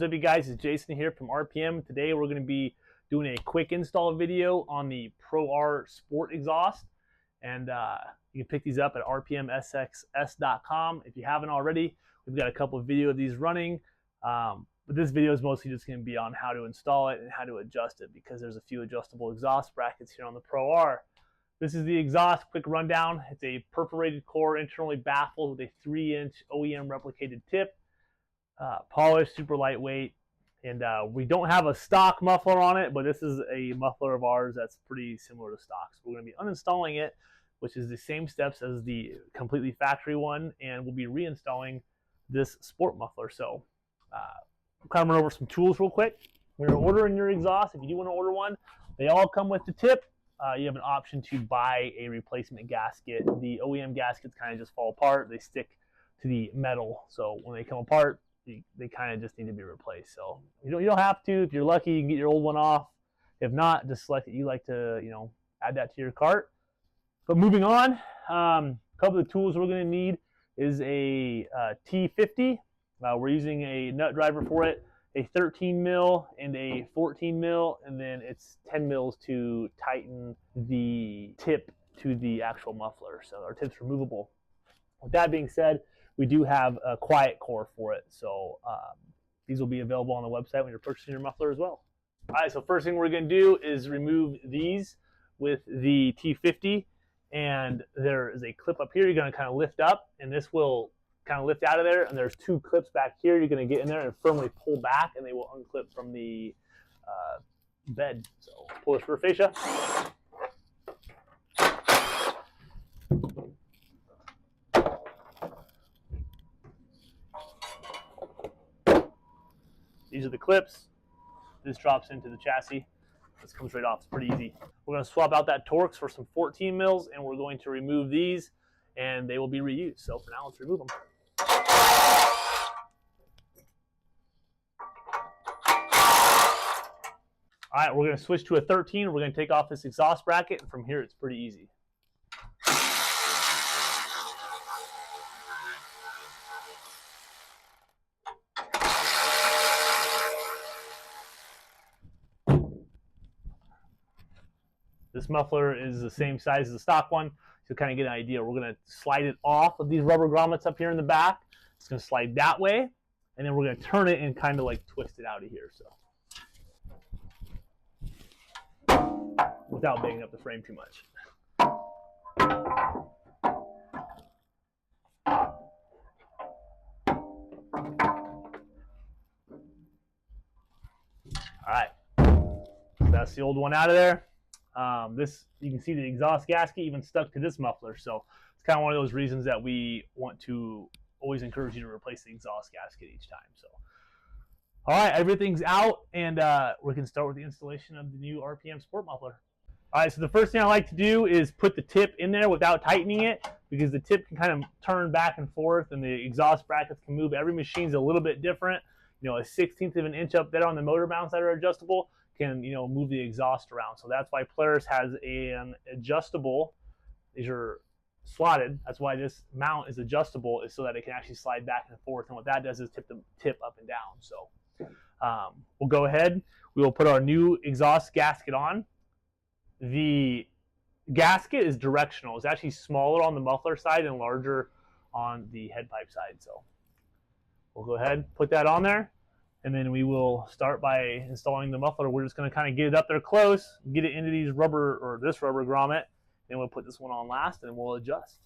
What's up, you guys? It's Jason here from RPM. Today we're going to be doing a quick install video on the Pro R Sport exhaust, and you can pick these up at RPM SxS.com. If you haven't already, we've got a couple of videos of these running, but this video is mostly just going to be on how to install it and how to adjust it, because there's a few adjustable exhaust brackets here on the Pro R. This is the exhaust, quick rundown. It's a perforated core, internally baffled with a 3-inch OEM replicated tip. Polished, super lightweight, and we don't have a stock muffler on it, but this is a muffler of ours that's pretty similar to stock. So we're going to be uninstalling it, which is the same steps as the completely factory one, and we'll be reinstalling this sport muffler. So I'll kind of run over some tools real quick. When you're ordering your exhaust, if you do want to order one, they all come with the tip. You have an option to buy a replacement gasket. The OEM gaskets kind of just fall apart. They stick to the metal, so when they come apart, they kind of just need to be replaced. So you don't have to. If you're lucky, you can get your old one off. If not, just select that you like to, add that to your cart. But moving on, a couple of the tools we're going to need is a T50. We're using a nut driver for it, a 13 mil and a 14 mil, and then it's 10 mils to tighten the tip to the actual muffler. So our tip's removable. With that being said, we do have a quiet core for it, so these will be available on the website when you're purchasing your muffler as well. All right, so first thing we're going to do is remove these with the T50, and there is a clip up here you're going to kind of lift up, and this will kind of lift out of there, and there's two clips back here you're going to get in there and firmly pull back, and they will unclip from the bed. So pull this for fascia. These are the clips. This drops into the chassis. This comes right off. It's pretty easy. We're going to swap out that Torx for some 14 mils, and we're going to remove these, and they will be reused. So for now, let's remove them. All right, we're going to switch to a 13. We're going to take off this exhaust bracket, and from here, it's pretty easy. This muffler is the same size as the stock one, so kind of get an idea. We're going to slide it off of these rubber grommets up here in the back. It's going to slide that way, and then we're going to turn it and kind of like twist it out of here, so without banging up the frame too much. All right, so that's the old one out of there. This, you can see the exhaust gasket even stuck to this muffler, so it's kind of one of those reasons that we want to always encourage you to replace the exhaust gasket each time. So all right, everything's out, and we can start with the installation of the new RPM Sport muffler. All right, so the first thing I like to do is put the tip in there without tightening it, because the tip can kind of turn back and forth and the exhaust brackets can move. Every machine's a little bit different. A 1/16 of an inch up there on the motor mounts that are adjustable can move the exhaust around. So that's why Polaris has an adjustable. These are slotted. That's why this mount is adjustable, is so that it can actually slide back and forth. And what that does is tip the tip up and down. So we'll go ahead. We will put our new exhaust gasket on. The gasket is directional. It's actually smaller on the muffler side and larger on the head pipe side. So we'll go ahead, put that on there, and then we will start by installing the muffler. We're just going to kind of get it up there close, get it into these rubber, or this rubber grommet, and we'll put this one on last, and we'll adjust.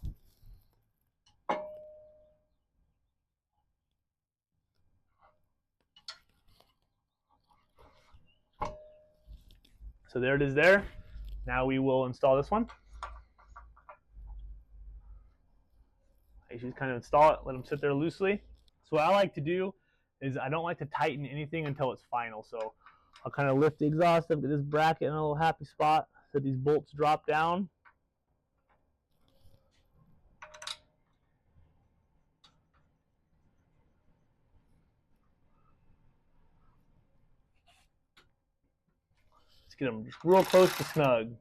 So there it is there. Now we will install this one. I just kind of install it, let them sit there loosely. So what I like to do is I don't like to tighten anything until it's final. So I'll kind of lift the exhaust up to this bracket in a little happy spot so these bolts drop down. Let's get them just real close to snug.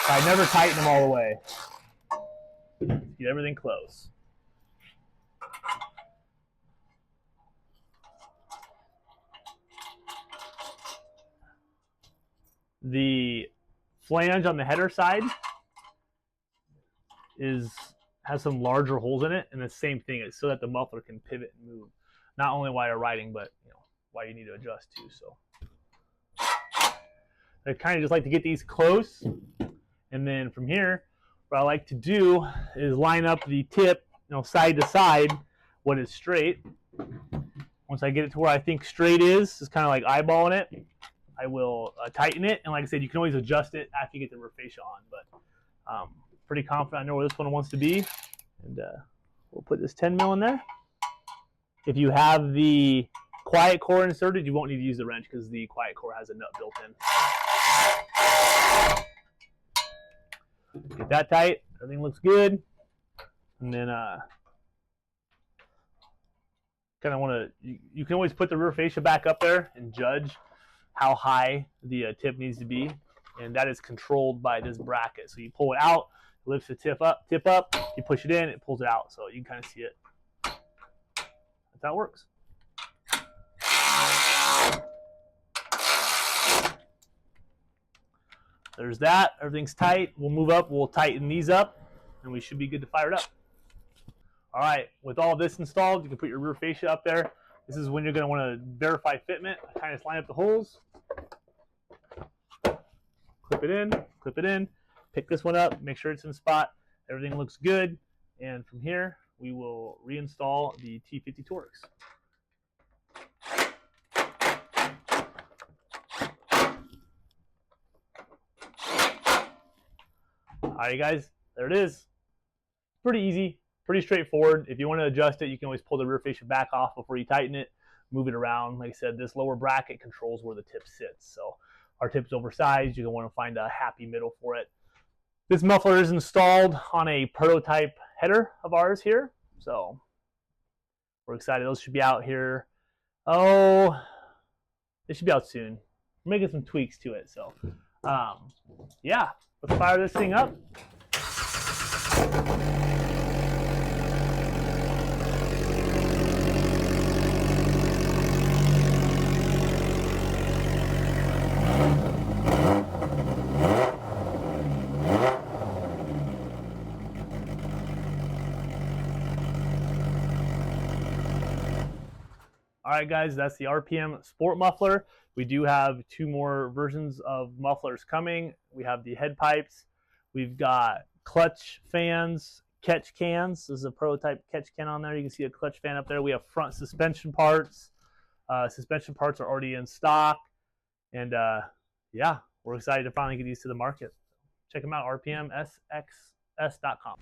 I never tighten them all the way. Get everything close. The flange on the header side has some larger holes in it, and the same thing is so that the muffler can pivot and move, not only while you're riding, but while you need to adjust too. So I kind of just like to get these close, and then from here, what I like to do is line up the tip, side to side when it's straight. Once I get it to where I think straight is kind of like eyeballing it, I will tighten it. And like I said, you can always adjust it after you get the rear fascia on. But pretty confident I know where this one wants to be. And we'll put this 10 mil in there. If you have the quiet core inserted, you won't need to use the wrench because the quiet core has a nut built in. Get that tight. Everything looks good. And then kind of want to, you can always put the rear fascia back up there and judge how high the tip needs to be, and that is controlled by this bracket. So you pull it out, it lifts the tip up, you push it in, it pulls it out, so you can kind of see it. That's how it works. There's that. Everything's tight. We'll move up, we'll tighten these up, and we should be good to fire it up. All right, with all of this installed, you can put your rear fascia up there. This is when you're going to want to verify fitment. I kind of just line up the holes, clip it in, pick this one up, make sure it's in spot. Everything looks good, and from here we will reinstall the T50 Torx. All right, guys, there it is. Pretty easy. Pretty straightforward. If you want to adjust it, you can always pull the rear fascia back off before you tighten it, move it around. Like I said, this lower bracket controls where the tip sits. So our tip's oversized. You're going to want to find a happy middle for it. This muffler is installed on a prototype header of ours here. So we're excited. Those should be out here. Oh, they should be out soon. We're making some tweaks to it. So yeah, let's fire this thing up. All right, guys, that's the RPM Sport Muffler. We do have 2 more versions of mufflers coming. We have the head pipes. We've got clutch fans, catch cans. This is a prototype catch can on there. You can see a clutch fan up there. We have front suspension parts. Suspension parts are already in stock. And yeah, we're excited to finally get these to the market. Check them out, RPM SxS.com.